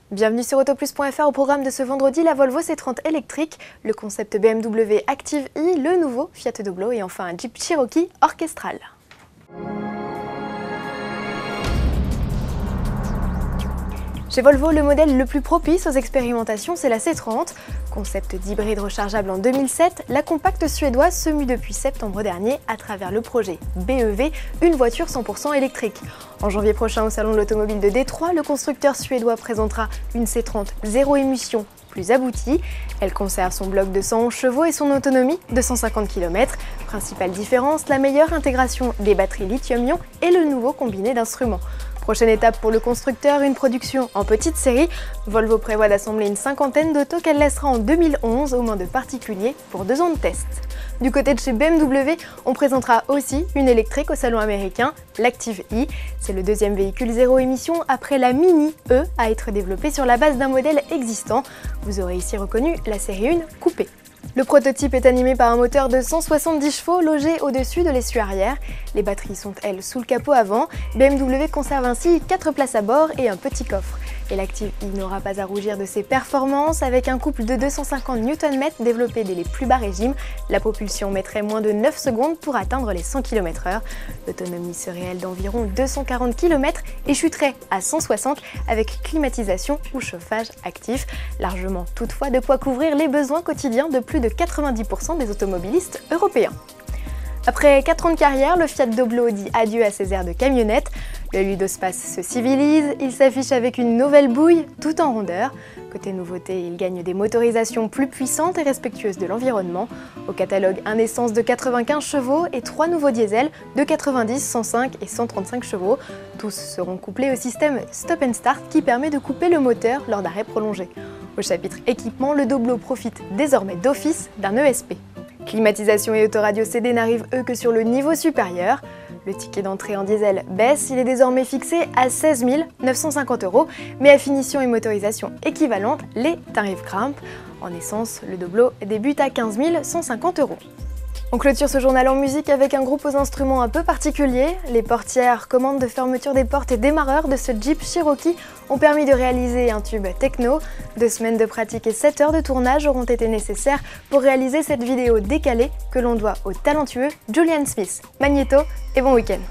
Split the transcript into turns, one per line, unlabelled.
Bienvenue sur Autoplus.fr. Au programme de ce vendredi, la Volvo C30 électrique, le concept BMW Active i, le nouveau Fiat Doblo et enfin un Jeep Cherokee orchestral. Chez Volvo, le modèle le plus propice aux expérimentations, c'est la C30. Concept d'hybride rechargeable en 2007, la compacte suédoise se mue depuis septembre dernier à travers le projet BEV, une voiture 100% électrique. En janvier prochain, au Salon de l'Automobile de Détroit, le constructeur suédois présentera une C30 zéro émission plus aboutie. Elle conserve son bloc de 111 chevaux et son autonomie de 150 km. Principale différence, la meilleure intégration des batteries lithium-ion et le nouveau combiné d'instruments. Prochaine étape pour le constructeur, une production en petite série. Volvo prévoit d'assembler une cinquantaine d'autos qu'elle laissera en 2011 aux mains de particuliers pour 2 ans de test. Du côté de chez BMW, on présentera aussi une électrique au salon américain, l'Active i. C'est le deuxième véhicule zéro émission après la Mini E à être développé sur la base d'un modèle existant. Vous aurez ici reconnu la série 1 coupée. Le prototype est animé par un moteur de 170 chevaux logé au-dessus de l'essieu arrière. Les batteries sont, elles, sous le capot avant. BMW conserve ainsi 4 places à bord et un petit coffre. Et l'Active i n'aura pas à rougir de ses performances. Avec un couple de 250 Nm développé dès les plus bas régimes, la propulsion mettrait moins de 9 secondes pour atteindre les 100 km/h. L'autonomie serait, elle, d'environ 240 km et chuterait à 160 avec climatisation ou chauffage actif. Largement toutefois de quoi couvrir les besoins quotidiens de plus de 90% des automobilistes européens. Après 4 ans de carrière, le Fiat Doblo dit adieu à ses airs de camionnette. Le Ludospace se civilise, il s'affiche avec une nouvelle bouille, tout en rondeur. Côté nouveauté, il gagne des motorisations plus puissantes et respectueuses de l'environnement. Au catalogue, un essence de 95 chevaux et 3 nouveaux diesels de 90, 105 et 135 chevaux. Tous seront couplés au système Stop and Start qui permet de couper le moteur lors d'arrêts prolongés. Au chapitre équipement, le Doblo profite désormais d'office d'un ESP. Climatisation et autoradio CD n'arrivent eux que sur le niveau supérieur. Le ticket d'entrée en diesel baisse, il est désormais fixé à 16 950 €, mais à finition et motorisation équivalente, les tarifs grimpent. En essence, le Doblo débute à 15 150 €. On clôture ce journal en musique avec un groupe aux instruments un peu particuliers. Les portières, commandes de fermeture des portes et démarreurs de ce Jeep Cherokee ont permis de réaliser un tube techno. 2 semaines de pratique et 7 heures de tournage auront été nécessaires pour réaliser cette vidéo décalée que l'on doit au talentueux Julian Smith. Magnéto et bon week-end.